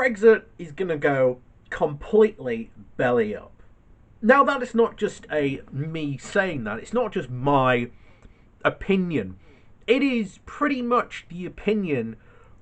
Brexit is going to go completely belly up. Now, that is not just me saying that. It's not just my opinion. It is pretty much the opinion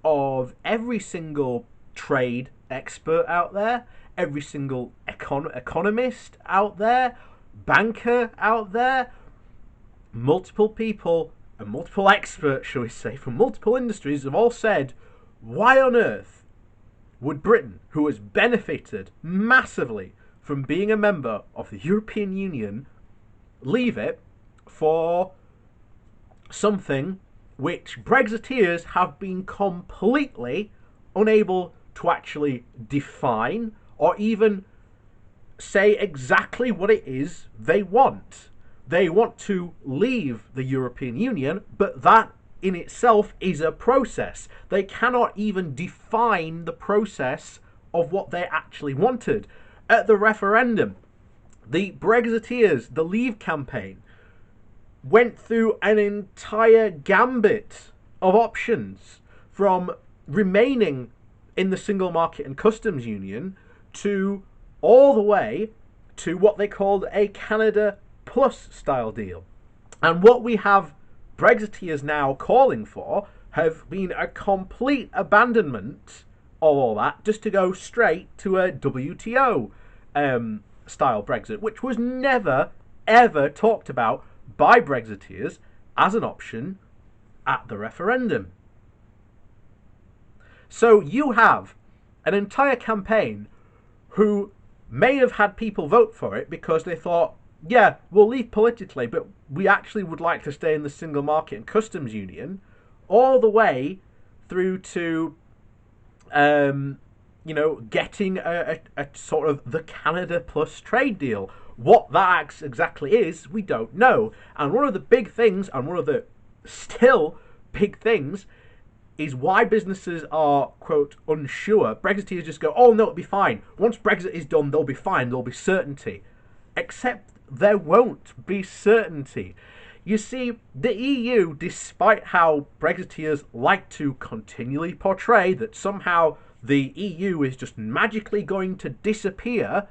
of every single trade expert out there, every single economist out there, banker out there, multiple people and multiple experts, shall we say, from multiple industries have all said, why on earth would Britain, who has benefited massively from being a member of the European Union, leave it for something which Brexiteers have been completely unable to actually define or even say exactly what it is they want. They want to leave the European Union, but that in itself is a process. They cannot even define the process of what they actually wanted. At the referendum, the Brexiteers, the Leave campaign, went through an entire gambit of options, from remaining in the single market and customs union to all the way to what they called a Canada Plus style deal. And what we have Brexiteers now calling for have been a complete abandonment of all that, just to go straight to a WTO style Brexit, which was never ever talked about by Brexiteers as an option at the referendum. So you have an entire campaign who may have had people vote for it because they thought, yeah, we'll leave politically, but we actually would like to stay in the single market and customs union, all the way through to, getting a sort of the Canada Plus trade deal. What that exactly is, we don't know. And one of the big things, and one of the still big things, is why businesses are, quote, unsure. Brexiteers just go, oh no, it'll be fine. Once Brexit is done, they'll be fine, there'll be certainty. Except there won't be certainty. You see, the EU, despite how Brexiteers like to continually portray that somehow the EU is just magically going to disappear,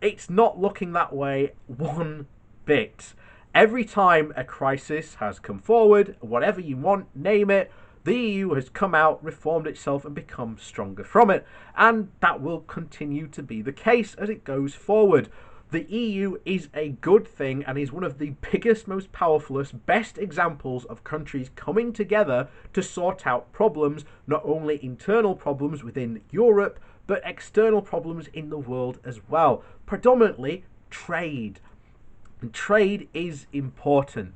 it's not looking that way one bit. Every time a crisis has come forward, whatever you want, name it, the EU has come out, reformed itself, and become stronger from it. And that will continue to be the case as it goes forward. The EU is a good thing and is one of the biggest, most powerful, best examples of countries coming together to sort out problems, not only internal problems within Europe, but external problems in the world as well. Predominantly trade. And trade is important.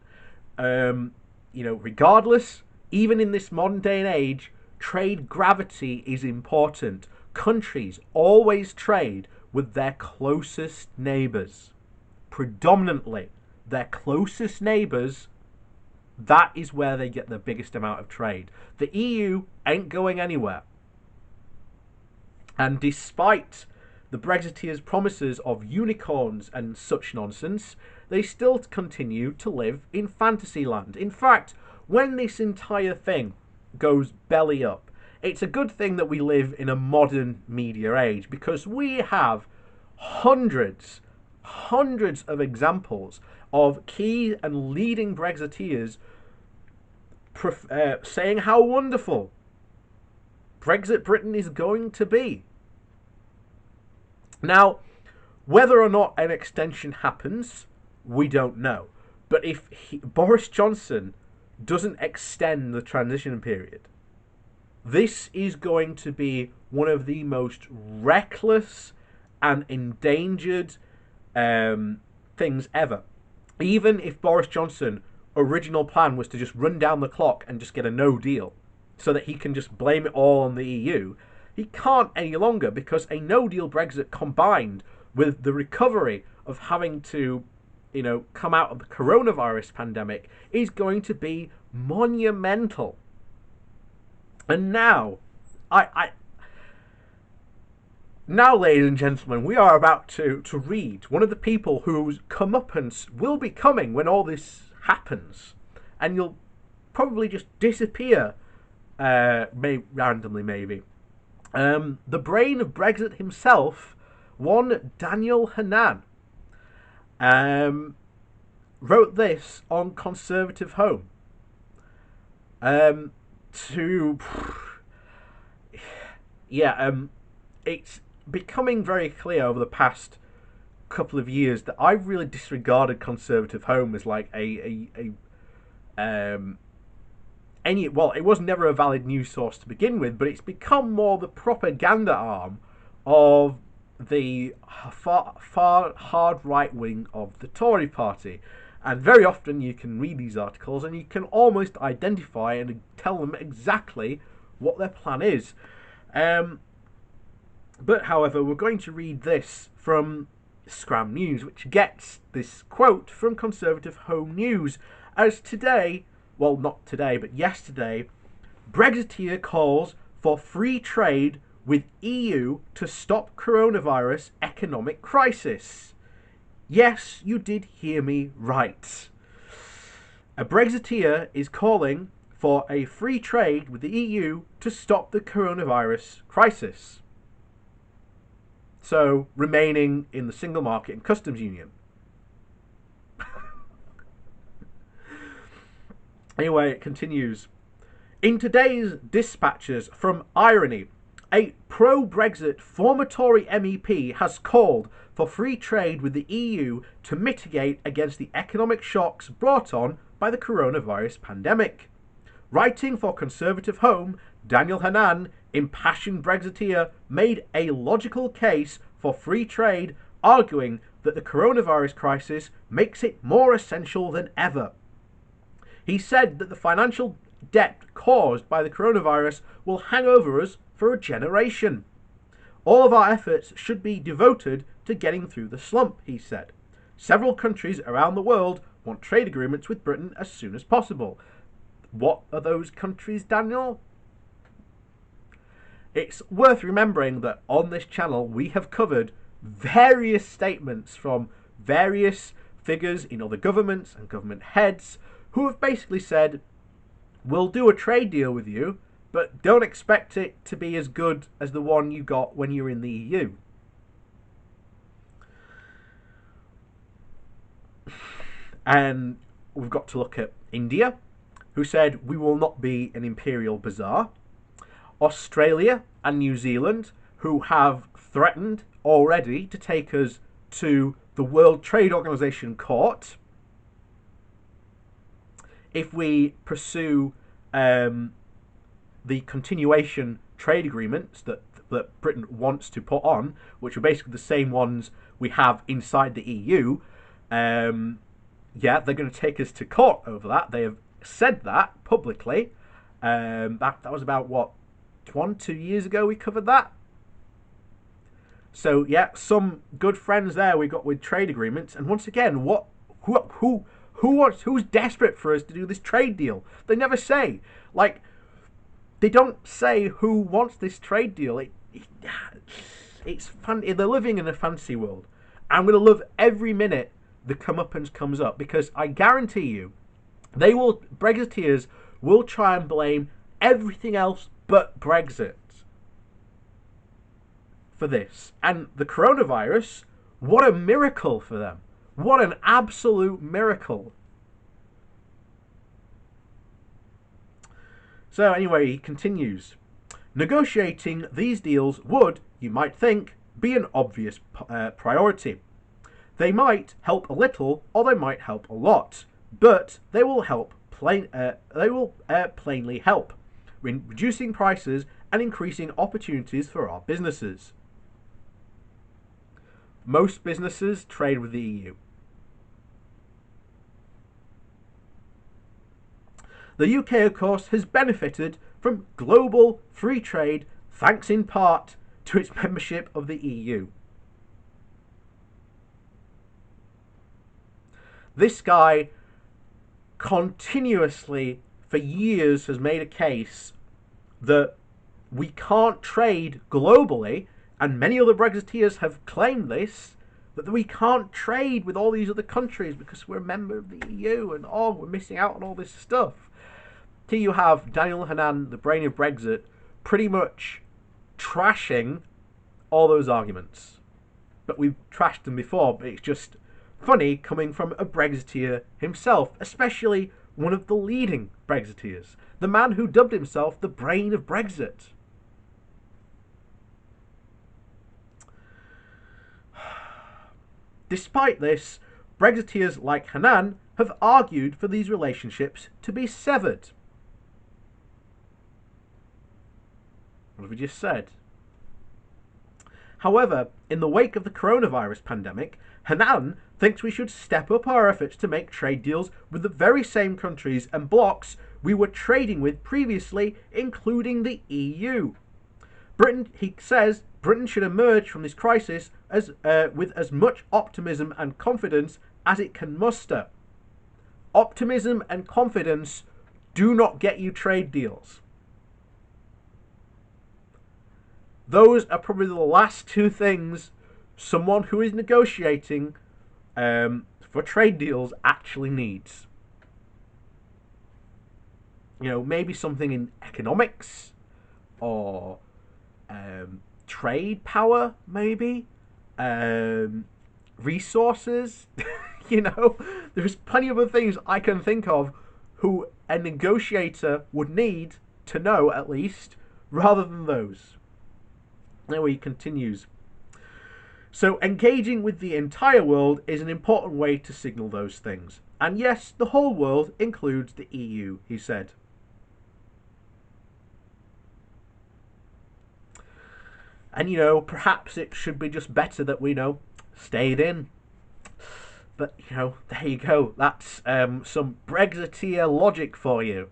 Regardless, even in this modern day and age, trade gravity is important. Countries always trade with their closest neighbours. Predominantly, their closest neighbours, that is where they get the biggest amount of trade. The EU ain't going anywhere. And despite the Brexiteers' promises of unicorns and such nonsense, they still continue to live in fantasy land. In fact, when this entire thing goes belly up, it's a good thing that we live in a modern media age, because we have hundreds of examples of key and leading Brexiteers saying how wonderful Brexit Britain is going to be. Now, whether or not an extension happens, we don't know. But if Boris Johnson doesn't extend the transition period, this is going to be one of the most reckless and endangered things ever. Even if Boris Johnson's original plan was to just run down the clock and just get a no deal so that he can just blame it all on the EU, he can't any longer, because a no deal Brexit combined with the recovery of having to come out of the coronavirus pandemic is going to be monumental. And now, now, ladies and gentlemen, we are about to read one of the people whose comeuppance will be coming when all this happens, and you'll probably just disappear, randomly maybe. The brain of Brexit himself, one Daniel Hannan, um, wrote this on Conservative Home. Um, to yeah, it's becoming very clear over the past couple of years that I've really disregarded Conservative Home as like it was never a valid news source to begin with, but it's become more the propaganda arm of the far hard right wing of the Tory party. And very often you can read these articles and you can almost identify and tell them exactly what their plan is. But however, we're going to read this from Scram News, which gets this quote from Conservative Home News as today, well, not today, but yesterday, Brexiteer calls for free trade with EU to stop coronavirus economic crisis. Yes, you did hear me right. A Brexiteer is calling for a free trade with the EU to stop the coronavirus crisis. So, remaining in the single market and customs union. Anyway, it continues. In today's dispatches from Irony, a pro-Brexit former Tory MEP has called for free trade with the EU to mitigate against the economic shocks brought on by the coronavirus pandemic. Writing for Conservative Home, Daniel Hannan, impassioned Brexiteer, made a logical case for free trade, arguing that the coronavirus crisis makes it more essential than ever. He said that the financial debt caused by the coronavirus will hang over us for a generation. All of our efforts should be devoted to getting through the slump, he said. Several countries around the world want trade agreements with Britain as soon as possible. What are those countries, Daniel? It's worth remembering that on this channel we have covered various statements from various figures in other governments and government heads who have basically said, we'll do a trade deal with you, but don't expect it to be as good as the one you got when you were in the EU. And we've got to look at India, who said we will not be an imperial bazaar. Australia and New Zealand, who have threatened already to take us to the World Trade Organization court if we pursue the continuation trade agreements that Britain wants to put on, which are basically the same ones we have inside the EU. They're going to take us to court over that. They have said that publicly. That was about, 2 years ago we covered that. So yeah, some good friends there we got with trade agreements. And once again, who's desperate for us to do this trade deal? They never say. They don't say who wants this trade deal. It's fun. They're living in a fantasy world. I'm going to love every minute the comeuppance comes up, because I guarantee you, Brexiteers will try and blame everything else but Brexit for this. And the coronavirus, what a miracle for them. What an absolute miracle. So anyway, he continues. Negotiating these deals would, you might think, be an obvious priority. They might help a little, or they might help a lot, but they will plainly help in reducing prices and increasing opportunities for our businesses. Most businesses trade with the EU. The UK, of course, has benefited from global free trade thanks in part to its membership of the EU. This guy continuously, for years, has made a case that we can't trade globally, and many other Brexiteers have claimed this, that we can't trade with all these other countries because we're a member of the EU and we're missing out on all this stuff. Here you have Daniel Hannan, the brain of Brexit, pretty much trashing all those arguments. But we've trashed them before, but it's just funny coming from a Brexiteer himself, especially one of the leading Brexiteers, the man who dubbed himself the brain of Brexit. Despite this, Brexiteers like Hanan have argued for these relationships to be severed. What have we just said? However, in the wake of the coronavirus pandemic, Hanan thinks we should step up our efforts to make trade deals with the very same countries and blocs we were trading with previously, including the EU. He says Britain should emerge from this crisis with as much optimism and confidence as it can muster. Optimism and confidence do not get you trade deals. Those are probably the last two things someone who is negotiating for trade deals actually needs. You know, maybe something in economics or trade power, maybe resources. You know, there's plenty of other things I can think of who a negotiator would need to know, at least, rather than those. Now he continues. So engaging with the entire world is an important way to signal those things. And yes, the whole world includes the EU, he said. And, you know, perhaps it should be just better that we, stayed in. But, there you go. That's some Brexiteer logic for you.